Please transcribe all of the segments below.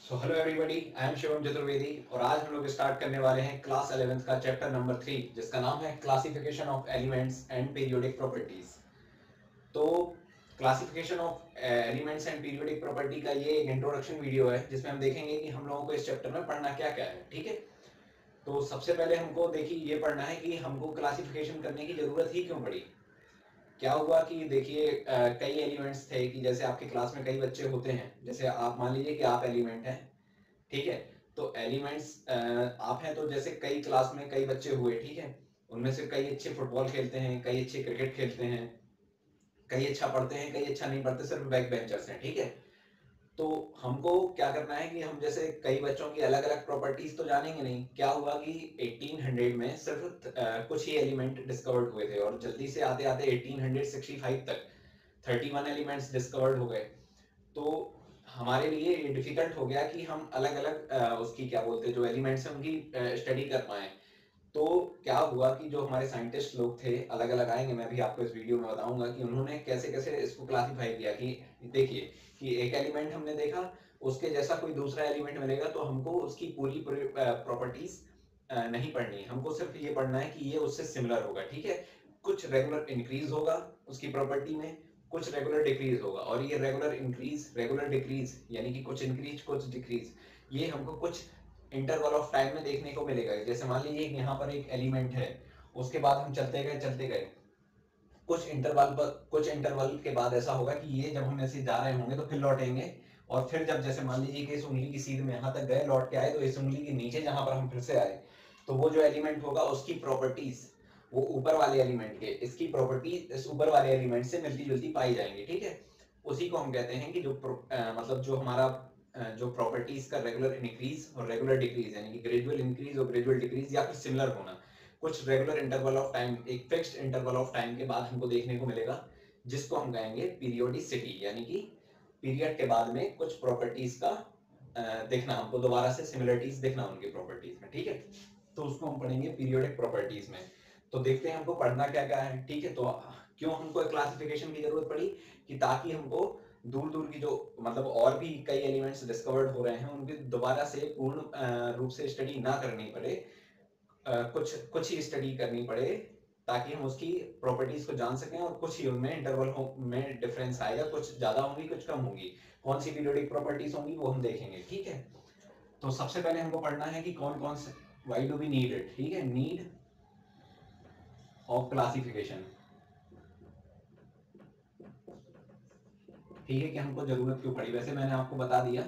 So hello everybody, I am Shivam Chaturvedi और आज हम लोग स्टार्ट करने वाले हैं क्लास 11th का चैप्टर नंबर 3 जिसका नाम है classification of elements and periodic properties. तो classification of elements and periodic property का ये एक इंट्रोडक्शन वीडियो है जिसमें हम देखेंगे कि हम लोगों को इस चैप्टर में पढ़ना क्या क्या है। ठीक है, तो सबसे पहले हमको देखिए ये पढ़ना है कि हमको क्लासिफिकेशन करने की जरूरत ही क्यों पड़ी। क्या हुआ कि देखिए कई एलिमेंट्स थे कि जैसे आपके क्लास में कई बच्चे होते हैं, जैसे आप मान लीजिए कि आप एलिमेंट हैं। ठीक है, तो एलिमेंट्स आप हैं, तो जैसे कई क्लास में कई बच्चे हुए, ठीक है, उनमें से कई अच्छे फुटबॉल खेलते हैं, कई अच्छे क्रिकेट खेलते हैं, कई अच्छा पढ़ते हैं, कई अच्छा नहीं पढ़ते, सिर्फ बैक बेंचर्स हैं। ठीक है, तो हमको क्या करना है कि हम जैसे कई बच्चों की अलग अलग प्रॉपर्टीज तो जानेंगे नहीं। क्या हुआ कि 1800 में सिर्फ कुछ ही एलिमेंट डिस्कवर्ड हुए थे और जल्दी से आते आते 1865 तक 31 एलिमेंट्स डिस्कवर्ड हो गए। तो हमारे लिए ये डिफिकल्ट हो गया कि हम अलग अलग उसकी क्या बोलते हैं जो एलिमेंट्स हैं उनकी स्टडी कर पाए। तो क्या हुआ कि जो हमारे साइंटिस्ट लोग थे अलग अलग आएंगे, मैं भी आपको इस वीडियो में बताऊंगा कि उन्होंने कैसे कैसे इसको क्लासिफाई किया। कि देखिए कि एक एलिमेंट हमने देखा, उसके जैसा कोई दूसरा एलिमेंट मिलेगा तो हमको उसकी पूरी प्रॉपर्टीज नहीं पढ़नी, हमको सिर्फ ये पढ़ना है कि ये उससे सिमिलर होगा। ठीक है, कुछ रेगुलर इंक्रीज होगा उसकी प्रॉपर्टी में, कुछ रेगुलर डिक्रीज होगा, और ये रेगुलर इंक्रीज रेगुलर डिक्रीज यानी कि कुछ इंक्रीज कुछ डिक्रीज ये हमको कुछ इंटरवल ऑफ टाइम में देखने को मिलेगा। जैसे मान लीजिए कि यहाँ पर एक एलिमेंट है, उसके बाद हम चलते गए कुछ इंटरवल के बाद ऐसा होगा कि ये जब हम ऐसे जा रहे होंगे तो फिर लौटेंगे, और फिर जब जैसे मान लीजिए कि इस उंगली की सीध में यहाँ तक गए लौट के आए, तो इस उंगली के नीचे जहां पर हम फिर से आए, तो वो जो एलिमेंट होगा उसकी प्रॉपर्टीज वो ऊपर वाले एलिमेंट के इसकी प्रॉपर्टी इस ऊपर वाले एलिमेंट से मिलती जुलती पाई जाएंगी। ठीक है, उसी को हम कहते हैं कि जो मतलब जो हमारा जो प्रॉपर्टीज का रेगुलर इंक्रीज और रेगुलर डिक्रीज यानी कि ग्रेजुअल इंक्रीज और ग्रेजुअल डिक्रीज या फिर सिमिलर होना, कुछ रेगुलर इंटरवल ऑफ टाइम, एक फिक्स्ड इंटरवल ऑफ टाइम के बाद हमको देखने को मिलेगा, जिसको हम कहेंगे पीरियोडिसिटी। यानी कि पीरियड के बाद में कुछ प्रॉपर्टीज का देखना, हमको दोबारा से सिमिलरिटीज देखना उनकी प्रॉपर्टीज में। ठीक है, तो उसको हम पढ़ेंगे पीरियोडिक प्रॉपर्टीज में। तो देखते हैं हमको पढ़ना क्या क्या है। ठीक है, तो क्यों हमको क्लासिफिकेशन की जरूरत पड़ी कि ताकि हमको दूर दूर की जो मतलब और भी कई एलिमेंट्स डिस्कवर्ड हो रहे हैं उनकी दोबारा से पूर्ण रूप से स्टडी ना करनी पड़े, कुछ कुछ ही स्टडी करनी पड़े, ताकि हम उसकी प्रॉपर्टीज को जान सकें, और कुछ ही उनमें इंटरवल में डिफरेंस आएगा, कुछ ज्यादा होंगी कुछ कम होंगी, कौन सी पीरियोडिक प्रॉपर्टीज होंगी वो हम देखेंगे। ठीक है, तो सबसे पहले हमको पढ़ना है कि कौन कौन से why do we need it. ठीक है, नीड ऑफ क्लासिफिकेशन। ठीक है, कि हमको जरूरत क्यों पड़ी, वैसे मैंने आपको बता दिया,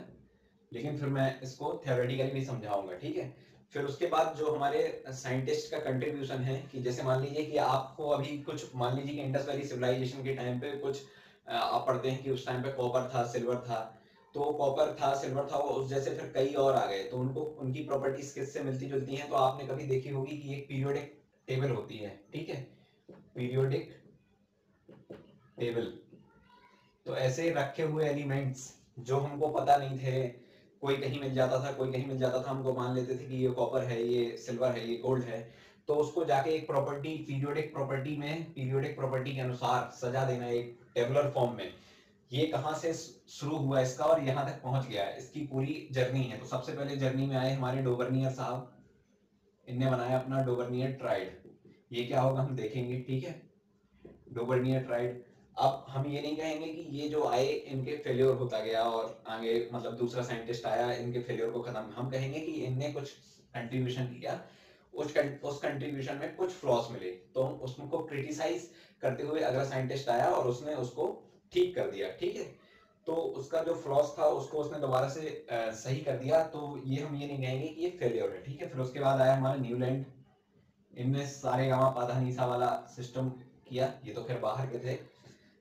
लेकिन फिर मैं इसको थ्योरेटिकली भी समझाऊंगा। ठीक है, फिर उसके बाद जो हमारे साइंटिस्ट का कंट्रीब्यूशन है, कि जैसे मान लीजिए कि आपको अभी कुछ मान लीजिए कि इंडस वैली सिविलाइजेशन के टाइम पे कुछ आप पढ़ते हैं कि उस टाइम पे कॉपर था सिल्वर था, तो कॉपर था सिल्वर था उस जैसे फिर कई और आ गए, तो उनको उनकी प्रॉपर्टीज किससे मिलती जुलती हैं, तो आपने कभी देखी होगी कि एक पीरियोडिक टेबल होती है। ठीक है, पीरियोडिक टेबल। तो ऐसे रखे हुए एलिमेंट्स जो हमको पता नहीं थे, कोई कहीं मिल जाता था कोई कहीं मिल जाता था, हमको मान लेते थे कि ये कॉपर है ये सिल्वर है ये गोल्ड है, तो उसको जाके एक प्रॉपर्टी पीरियोडिक प्रॉपर्टी में पीरियोडिक प्रॉपर्टी के अनुसार सजा देना एक टेबुलर फॉर्म में। ये कहाँ से शुरू हुआ इसका और यहाँ तक पहुंच गया है, इसकी पूरी जर्नी है। तो सबसे पहले जर्नी में आए हमारे डोबर्नियर साहब, इनने बनाया अपना डोबर्नियर ट्राइड। ये क्या होगा हम देखेंगे। ठीक है, डोबर्नियर ट्राइड। अब हम ये नहीं कहेंगे कि ये जो आए इनके फेलियर होता गया और आगे मतलब दूसरा साइंटिस्ट आया इनके फेलियर को खत्म, हम कहेंगे कि इनने कुछ कंट्रीब्यूशन किया, उस कंट्रीब्यूशन में कुछ फ्लॉस मिले, तो हम उसको क्रिटिसाइज करते हुए अगला साइंटिस्ट आया और उसने उसको ठीक कर दिया। ठीक है, तो उसका जो फ्लॉस था उसको उसने दोबारा से सही कर दिया, तो ये हम ये नहीं कहेंगे कि ये फेलियर है। ठीक है, फिर उसके बाद आया हमारा न्यूलैंड, इनने सारे गामा पाधा नीसा वाला सिस्टम किया। ये तो खैर बाहर के थे,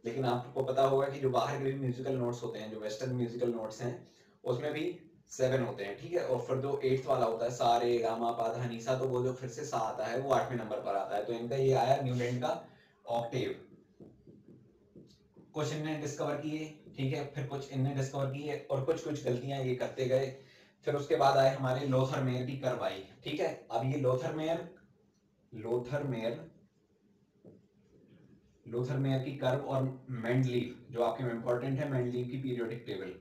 लेकिन आपको पता होगा कि जो बाहर के भी म्यूजिकल नोट्स होते हैं, जो वेस्टर्न म्यूजिकल नोट्स हैं, उसमें भी 7 होते हैं। ठीक है, और फिर जो 8th वाला होता है सा रे गा मा पा धा नी सा, तो वो जो फिर से सा आता है वो 8वें नंबर पर आता है। तो इनका ये आया न्यूलैंड का ऑक्टेव। कुछ इनने डिस्कवर किए, ठीक है, फिर कुछ इनने डिस्कवर किए और कुछ कुछ गलतियां ये करते गए। फिर उसके बाद आए हमारे लोथर मेयर की कर्व आई। ठीक है, अब ये लोथर मेयर लोथर मेयर की कर्व और मेंडलीव जो आपके में इंपॉर्टेंट है, मेंडलीव की पीरियोडिक टेबल।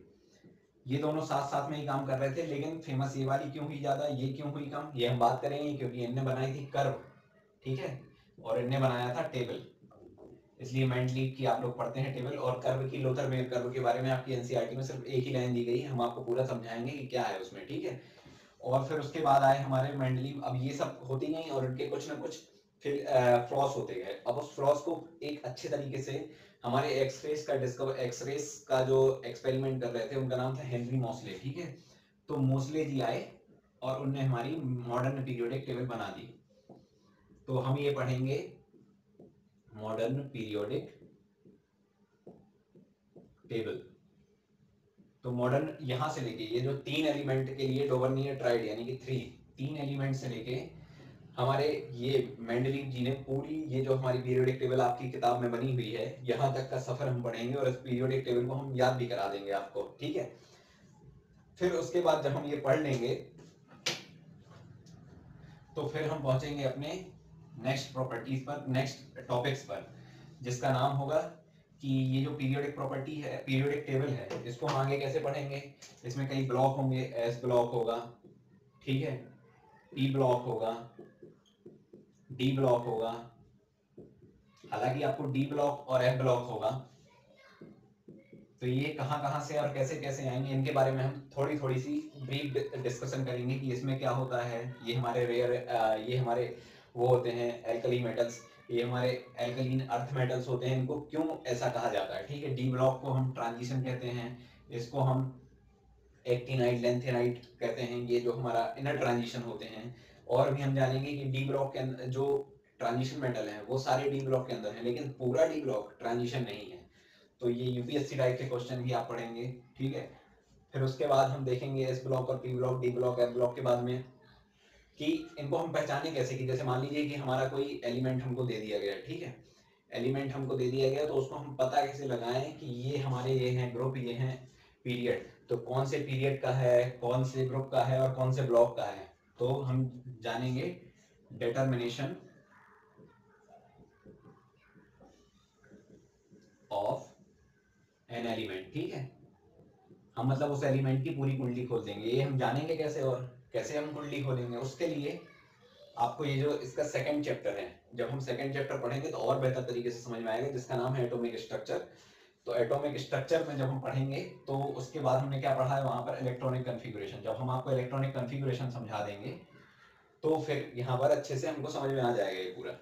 ये दोनों साथ साथ में ही काम कर रहे थे, लेकिन फेमस ये वाली क्यों हुई ज्यादा, ये क्यों हुई कम, ये हम बात करेंगे, क्योंकि इनने बनाई थी कर्व, ठीक है, और इनने बनाया था टेबल। इसलिए मेंडलीव की आप लोग पढ़ते हैं टेबल, और कर्व की, लोथर मेयर कर्व के बारे में आपकी एनसीईआरटी में सिर्फ एक ही लाइन दी गई है, हम आपको पूरा समझाएंगे कि क्या है उसमें, ठीक है। और फिर उसके बाद आए हमारे मेंडलीव, अब ये सब होती गई और इनके कुछ ना कुछ फिर फ्लॉस होते गए। अब उस फ्लॉस को एक अच्छे तरीके से हमारे एक्सरेस का जो एक्सपेरिमेंट कर रहे थे, उनका नाम था हेनरी मोसले, ठीक है। तो मोसले जी आए और उनने हमारी मॉडर्न पीरियोडिक टेबल बना दी। तो हम ये पढ़ेंगे मॉडर्न पीरियोडिक टेबल। तो मॉडर्न यहां से लेके ये जो 3 एलिमेंट के लिए डोवर्नियर ट्राइड यानी कि 3 एलिमेंट से लेके हमारे ये मेंडलीव जी ने पूरी ये जो हमारी पीरियोडिक टेबल आपकी किताब में बनी हुई है, यहाँ तक का सफर हम पढ़ेंगे और इस पीरियोडिक टेबल को हम याद भी करा देंगे आपको, ठीक है। फिर उसके बाद जब हम ये पढ़ लेंगे तो फिर हम पहुंचेंगे अपने नेक्स्ट प्रॉपर्टीज पर, नेक्स्ट टॉपिक्स पर, जिसका नाम होगा कि ये जो पीरियोडिक प्रॉपर्टी है, पीरियोडिक टेबल है, इसको हम आगे कैसे पढ़ेंगे। इसमें कई ब्लॉक होंगे, एस ब्लॉक होगा, ठीक है, पी ब्लॉक होगा, डी ब्लॉक होगा, हालांकि आपको डी ब्लॉक और एफ ब्लॉक होगा। तो ये कहां कहां से और कैसे कैसे आएंगे, इनके बारे में हम थोड़ी थोड़ी सी ब्रीफ डिस्कशन करेंगे कि इसमें क्या होता है। ये हमारे ये हमारे वो होते हैं एल्कली मेटल्स, ये हमारे एल्कलीन अर्थ मेटल्स होते हैं, इनको क्यों ऐसा कहा जाता है, ठीक है। डी ब्लॉक को हम ट्रांजिशन कहते हैं, इसको हम एक्टिनाइट लेंथेनाइट कहते हैं, ये जो हमारा इनर ट्रांजिशन होते हैं। और भी हम जानेंगे कि डी ब्लॉक के अंदर जो ट्रांजिशन मेटल हैं वो सारे डी ब्लॉक के अंदर हैं, लेकिन पूरा डी ब्लॉक ट्रांजिशन नहीं है। तो ये यूपीएससी टाइप के क्वेश्चन भी आप पढ़ेंगे, ठीक है। फिर उसके बाद हम देखेंगे एस ब्लॉक और P block, D block, F block के बाद में कि इनको हम पहचाने कैसे, कि जैसे मान लीजिए कि हमारा कोई एलिमेंट हमको दे दिया गया, ठीक है, एलिमेंट हमको दे दिया गया, तो उसको हम पता कैसे लगाएं कि ये हमारे ये हैं ग्रुप, ये हैं पीरियड, तो कौन से पीरियड का है, कौन से ग्रुप का है और कौन से ब्लॉक का है। तो हम जानेंगे डिटर्मिनेशन ऑफ एन एलिमेंट, ठीक है। हम मतलब उस एलिमेंट की पूरी कुंडली खोल देंगे, ये हम जानेंगे कैसे, और कैसे हम कुंडली खोलेंगे उसके लिए आपको ये जो इसका सेकंड चैप्टर है, जब हम सेकंड चैप्टर पढ़ेंगे तो और बेहतर तरीके से समझ में आएगा, जिसका नाम है एटॉमिक स्ट्रक्चर। तो एटॉमिक स्ट्रक्चर में जब हम पढ़ेंगे तो उसके बाद हमने क्या पढ़ा है वहां पर, इलेक्ट्रॉनिक कन्फिगुरेशन। जब हम आपको इलेक्ट्रॉनिक कन्फिगुरेशन समझा देंगे तो फिर यहाँ पर अच्छे से हमको समझ में आ जाएगा ये पूरा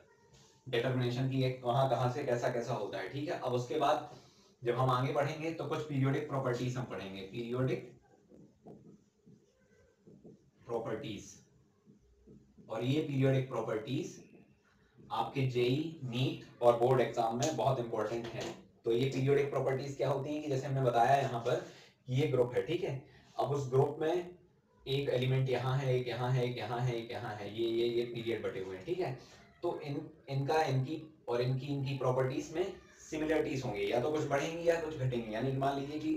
डिटर्मिनेशन की एक वहां कहाँ से कैसा कैसा होता है, ठीक है। अब उसके बाद जब हम आगे बढ़ेंगे तो कुछ पीरियोडिक प्रॉपर्टीज हम पढ़ेंगे, पीरियोडिक प्रॉपर्टीज। और ये पीरियोडिक प्रॉपर्टीज आपके जेई, नीट और बोर्ड एग्जाम में बहुत इंपॉर्टेंट है। तो ये पीरियोडिक प्रॉपर्टीज क्या होती हैं कि जैसे हमने बताया यहाँ पर कि ये ग्रुप है, ठीक है। अब उस ग्रुप में एक एलिमेंट यहाँ है, एक यहाँ है, एक यहाँ है, एक यहाँ है, ये पीरियड बटे हुए हैं, ठीक है। तो इनका इनकी और इनकी प्रॉपर्टीज में सिमिलरिटीज होंगी, या तो कुछ बढ़ेंगी या कुछ घटेंगी। यानी मान लीजिए कि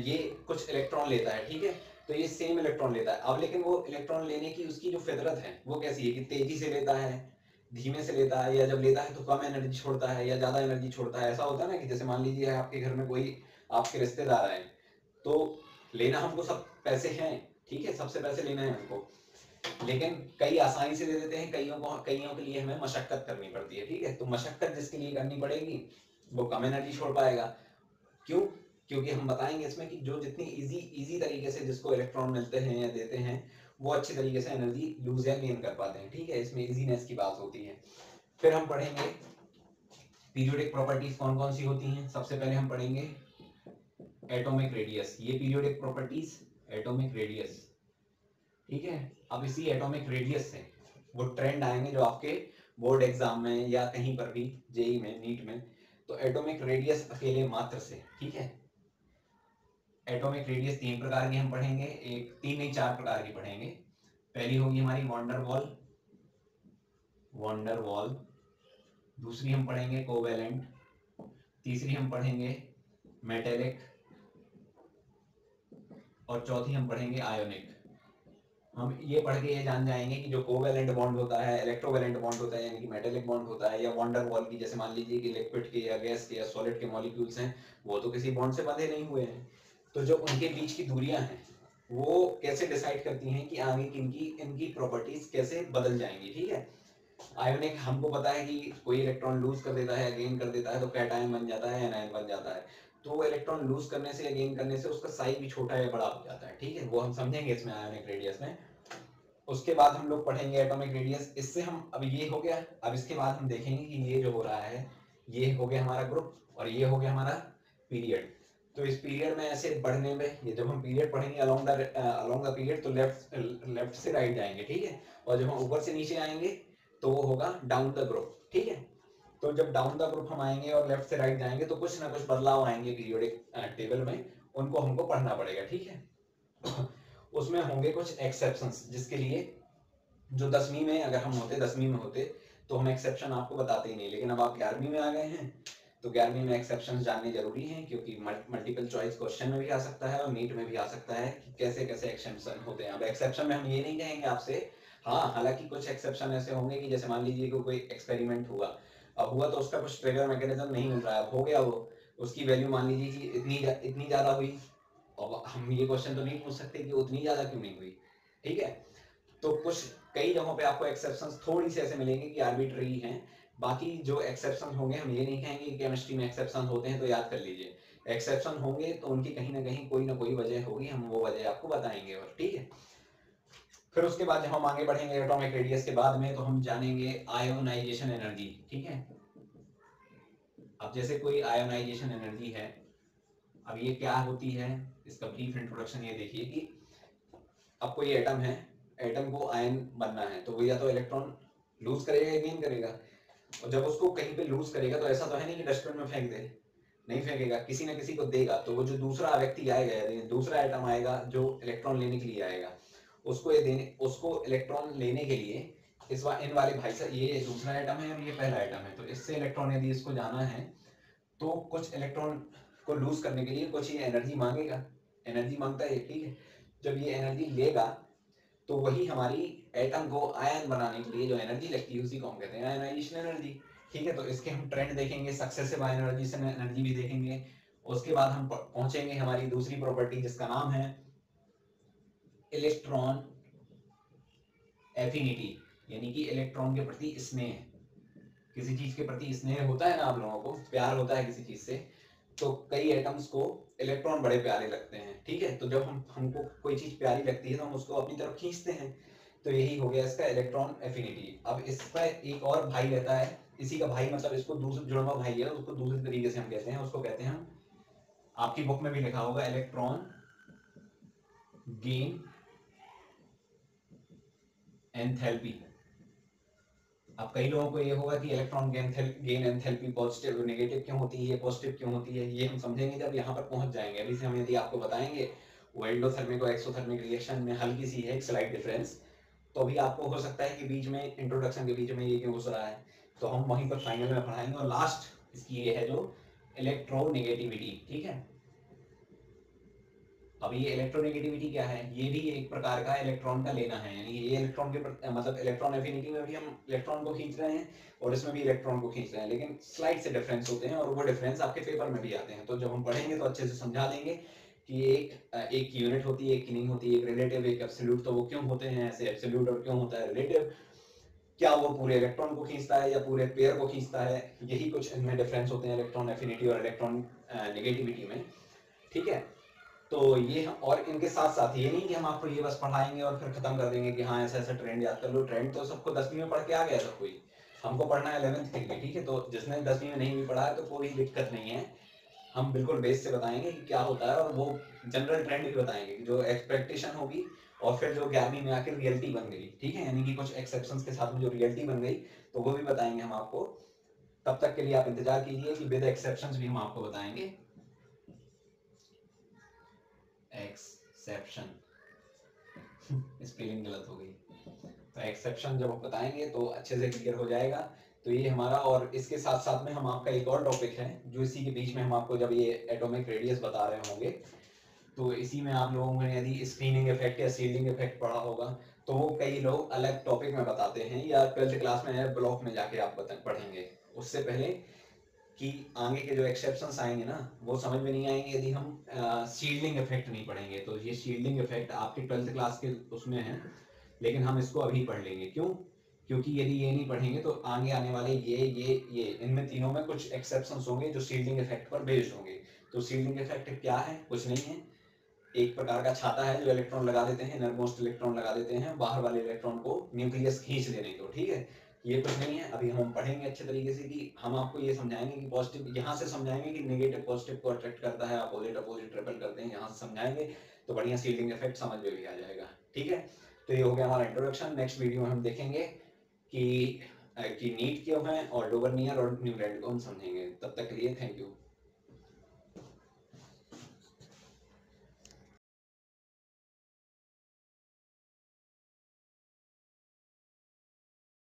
ये कुछ इलेक्ट्रॉन लेता है, ठीक है, तो ये सेम इलेक्ट्रॉन लेता है। अब लेकिन वो इलेक्ट्रॉन लेने की उसकी जो फितरत है वो कैसी है, कि तेजी से लेता है, धीमे से लेता है, या जब लेता है तो कम एनर्जी छोड़ता है या ज्यादा एनर्जी छोड़ता है। ऐसा होता है ना कि जैसे मान लीजिए आपके घर में कोई आपके रिश्तेदार है, तो लेना हमको सब पैसे हैं, ठीक है, सबसे पैसे लेना है हमको, लेकिन कई आसानी से दे देते हैं, कईयों के लिए हमें मशक्कत करनी पड़ती है, ठीक है। तो मशक्कत जिसके लिए करनी पड़ेगी वो कम एनर्जी छोड़ पाएगा। क्यों? क्योंकि हम बताएंगे इसमें कि जो जितनी इजी तरीके से जिसको इलेक्ट्रॉन मिलते हैं या देते हैं, वो अच्छी तरीके से एनर्जी यूज या गेन कर पाते हैं, ठीक है। इसमें इजीनेस की बात होती है। फिर हम पढ़ेंगे पीरियोडिक प्रॉपर्टीज कौन कौन सी होती हैं। सबसे पहले हम पढ़ेंगे एटॉमिक रेडियस, ये पीरियोडिक प्रॉपर्टीज एटॉमिक रेडियस, ठीक है। अब इसी एटॉमिक रेडियस से वो ट्रेंड आएंगे जो आपके बोर्ड एग्जाम में या कहीं पर भी, जेई में, नीट में। तो एटॉमिक रेडियस अकेले मात्र से, ठीक है, एटॉमिक रेडियस 3 प्रकार की हम पढ़ेंगे, एक 3 नहीं 4 प्रकार की पढ़ेंगे। पहली होगी हमारी वॉन्डर वॉल, दूसरी हम पढ़ेंगे कोवेलेंट, तीसरी हम पढ़ेंगे मेटेलिक, और चौथी हम पढ़ेंगे आयोनिक। हम ये पढ़ के ये जान जाएंगे कि जो कोवैलेंट बॉन्ड होता है, इलेक्ट्रोवैलेंट बॉन्ड होता है, यानी कि मेटेलिक बॉन्ड होता है, या वॉन डेर वाल की, जैसे मान लीजिए कि लिक्विड के या गैस के या सॉलिड के मॉलिक्यूल्स हैं, वो तो किसी बॉन्ड से बंधे नहीं हुए हैं, तो जो उनके बीच की दूरियां हैं वो कैसे डिसाइड करती हैं कि आगे किनकी इनकी प्रॉपर्टीज कैसे बदल जाएंगी। ठीक है, आयोनिक हमको पता है कि कोई इलेक्ट्रॉन लूज कर देता है, गेन कर देता है तो कैटायन बन जाता है, एनायन बन जाता है। तो वो इलेक्ट्रॉन लूज करने से या गेन करने से उसका साइज भी छोटा या बड़ा हो जाता है। ठीक है, वो हम समझेंगे इसमें आयोनिक रेडियस में। उसके बाद हम लोग पढ़ेंगे एटॉमिक रेडियस। इससे हम, अब ये हो गया, अब इसके बाद हम देखेंगे कि ये जो हो रहा है ये हो गया हमारा ग्रुप और ये हो गया हमारा पीरियड। तो इस पीरियड में ऐसे बढ़ने में, ये जब हम पीरियड पढ़ेंगे अलोंग द पीरियड, तो लेफ्ट से राइट जाएंगे। ठीक है, और जब हम ऊपर से नीचे आएंगे तो वो होगा डाउन द ग्रुप। ठीक है, तो जब डाउन द ग्रुप हम आएंगे और लेफ्ट से राइट जाएंगे तो कुछ ना कुछ बदलाव आएंगे पीरियोडिक टेबल में, उनको हमको पढ़ना पड़ेगा। ठीक है, उसमें होंगे कुछ एक्सेप्शंस, जिसके लिए जो 10वीं में अगर हम होते, 10वीं में होते तो हम एक्सेप्शन आपको बताते ही नहीं, लेकिन अब आप 11वीं में आ गए हैं तो 11वीं में एक्सेप्शंस जानने जरूरी हैं, क्योंकि मल्टीपल चॉइस क्वेश्चन में भी आ सकता है और नीट में भी आ सकता है कि कैसे कैसे एक्सेप्शन होते हैं। अब एक्सेप्शन में हम ये नहीं कहेंगे आपसे, हाँ हालांकि कुछ एक्सेप्शन ऐसे होंगे कि जैसे मान लीजिए कि कोई एक्सपेरिमेंट हुआ, अब हुआ तो उसका कुछ ट्रिगर मैकेनिज्म नहीं मिल रहा है, अब हो गया वो, उसकी वैल्यू मान लीजिए कि इतनी ज्यादा हुई, और हम ये क्वेश्चन तो नहीं पूछ सकते कि उतनी ज्यादा क्यों नहीं हुई। ठीक है, तो कुछ कई जगहों पे आपको एक्सेप्शंस थोड़ी सी ऐसे मिलेंगे कि आर्बिट्ररी हैं। बाकी जो एक्सेप्शन होंगे, हम ये नहीं कहेंगे कि केमिस्ट्री में एक्सेप्शन होते हैं तो याद कर लीजिए, एक्सेप्शन होंगे तो उनकी कहीं ना कोई वजह होगी, हम वो वजह आपको बताएंगे। और ठीक है, फिर उसके बाद जब हम आगे बढ़ेंगे एटॉमिक रेडियस के बाद में, तो हम जानेंगे आयोनाइजेशन एनर्जी। ठीक है, अब जैसे कोई आयोनाइजेशन एनर्जी है, अब ये क्या होती है, इसका ब्रीफ इंट्रोडक्शन ये देखिए कि अब कोई एटम है, एटम को आयन बनना है तो वो या तो इलेक्ट्रॉन लूज करेगा या गेन करेगा, और जब उसको कहीं पे लूज करेगा तो ऐसा तो है नहीं कि डस्टबिन में फेंक दे, नहीं फेंकेगा, किसी ना किसी को देगा। तो वो जो दूसरा व्यक्ति आएगा, दूसरा एटम आएगा जो इलेक्ट्रॉन लेने के लिए आएगा, उसको इलेक्ट्रॉन लेने के लिए इन वाले भाई साहब, ये दूसरा एटम है और ये पहला एटम है, तो इससे इलेक्ट्रॉन यदि इसको जाना है तो कुछ इलेक्ट्रॉन को लूज करने के लिए कुछ ये एनर्जी मांगेगा, एनर्जी मांगता है। ठीक है, जब ये एनर्जी लेगा तो वही हमारी एटम को आयन बनाने के लिए जो एनर्जी लगती है उसी को हम कहते हैं आयनाइजेशन एनर्जी। ठीक है, तो इसके हम ट्रेंड देखेंगे, सक्सेसिव आयनाइजेशन एनर्जी भी देखेंगे। उसके बाद हम पहुंचेंगे हमारी दूसरी प्रॉपर्टी जिसका नाम है इलेक्ट्रॉन एफिनिटी, यानी कि इलेक्ट्रॉन के प्रति स्नेह। किसी चीज के प्रति स्नेह होता है ना, आप लोगों को प्यार होता है किसी चीज से, तो कई एटम्स को इलेक्ट्रॉन बड़े प्यारे लगते हैं। ठीक है, तो जब हमको कोई चीज प्यारी लगती है तो हम उसको अपनी तरफ खींचते हैं, तो यही हो गया इसका इलेक्ट्रॉन एफिनिटी। अब इसका एक और भाई रहता है, इसी का भाई मतलब इसको दूसरा जुड़वा भाई है, उसको दूसरे तरीके से हम कहते हैं, उसको कहते हैं हम, आपकी बुक में भी लिखा होगा, इलेक्ट्रॉन गेन एंथैल्पी। अब कई लोगों को ये होगा कि electron gain enthalpy positive negative क्यों होती है, पॉजिटिव क्यों होती है, ये हम समझेंगे जब यहाँ पर पहुंच जाएंगे। अभी से हम यदि आपको बताएंगे वो एंडोथर्मिक और एक्सोथर्मिक रिएक्शन में हल्की सी है एक स्लाइड डिफरेंस, तो अभी आपको हो सकता है कि बीच में इंट्रोडक्शन के बीच में ये क्यों घुस रहा है, तो हम वहीं पर फाइनल में पढ़ाएंगे। और लास्ट इसकी ये है जो इलेक्ट्रोनेगेटिविटी। ठीक है, अब ये इलेक्ट्रोनेगेटिविटी क्या है, ये भी एक प्रकार का इलेक्ट्रॉन का लेना है, यानी ये इलेक्ट्रॉन के मतलब इलेक्ट्रॉन एफिनिटी में भी हम इलेक्ट्रॉन को खींच रहे हैं और इसमें भी इलेक्ट्रॉन को खींच रहे हैं, लेकिन स्लाइड से डिफरेंस होते हैं और वो डिफरेंस आपके पेपर में भी आते हैं। तो जब हम पढ़ेंगे तो अच्छे से समझा देंगे कि एक यूनिट होती है, एक की नहीं होती, एक रिलेटिव एक एब्सोल्यूट, तो वो क्यों होते हैं ऐसे एब्सोल्यूट और क्यों होता है रिलेटिव, क्या वो पूरे इलेक्ट्रॉन को खींचता है या पूरे पेयर को खींचता है, यही कुछ इनमें डिफरेंस होते हैं इलेक्ट्रॉन एफिनिटी और इलेक्ट्रॉन नेगेटिविटी में। ठीक है, तो ये और इनके साथ साथ ये नहीं कि हम आपको ये बस पढ़ाएंगे और फिर खत्म कर देंगे कि हाँ ऐसा ऐसा ट्रेंड याद कर लो, ट्रेंड तो सबको 10वीं में पढ़ के आ गया सब कोई, हमको पढ़ना है 11th के लिए। ठीक है, तो जिसने 10वीं में नहीं भी पढ़ा है तो कोई दिक्कत नहीं है, हम बिल्कुल बेस से बताएंगे कि क्या होता है और वो जनरल ट्रेंड भी बताएंगे कि जो एक्सपेक्टेशन होगी और फिर जो 11वीं में आकर रियलिटी बन गई। ठीक है, यानी कि कुछ एक्सेप्शंस के साथ में जो रियलिटी बन गई तो वो भी बताएंगे हम आपको। तब तक के लिए आप इंतजार कीजिए कि विद एक्सेप्शंस भी हम आपको बताएंगे। एक्सेप्शन स्पेलिंग गलत हो गई, तो एक्सेप्शन जब हम बताएंगे तो अच्छे से क्लियर हो जाएगा। तो ये हमारा, और इसके साथ साथ में हम आपका एक और टॉपिक है जो इसी के बीच में हम आपको जब ये एटॉमिक रेडियस बता रहे होंगे तो इसी में आप लोगों ने यदि स्क्रीनिंग इफेक्ट या शील्डिंग इफेक्ट पढ़ा होगा तो वो कई लोग अलग टॉपिक में बताते हैं, या 12th क्लास में ब्लॉक में जाके आप पढ़ेंगे। उससे पहले कि आगे के जो एक्सेप्शंस आएंगे ना वो समझ में नहीं आएंगे यदि हम शील्डिंग इफेक्ट नहीं पढ़ेंगे। तो ये शील्डिंग इफेक्ट आपके 12th क्लास के उसमें है, लेकिन हम इसको अभी पढ़ लेंगे। क्यों? क्योंकि यदि ये नहीं पढ़ेंगे तो आगे आने वाले ये इनमें तीनों में कुछ एक्सेप्शंस होंगे जो शील्डिंग इफेक्ट पर बेस्ड होंगे। तो शील्डिंग इफेक्ट क्या है? कुछ नहीं है, एक प्रकार का छाता है जो इलेक्ट्रॉन लगा देते हैं, इनरमोस्ट इलेक्ट्रॉन लगा देते हैं बाहर वाले इलेक्ट्रॉन को न्यूक्लियस खींच देने को, ठीक है। ये कुछ नहीं है। अभी हम पढ़ेंगे अच्छे तरीके से कि हम आपको ये समझाएंगे कि पॉजिटिव, यहाँ से समझाएंगे कि नेगेटिव पॉजिटिव को अट्रैक्ट करता है, अपोजिट अपोजिट रिपेल करते हैं, यहाँ से समझाएंगे तो बढ़िया शील्डिंग इफेक्ट समझ में भी आ जाएगा, ठीक है। तो ये हो गया हमारा इंट्रोडक्शन। नेक्स्ट वीडियो में हम देखेंगे कि नीट क्यों है और डोबरनियर और न्यूलैंड को हम समझेंगे। तब तक के लिए थैंक यू।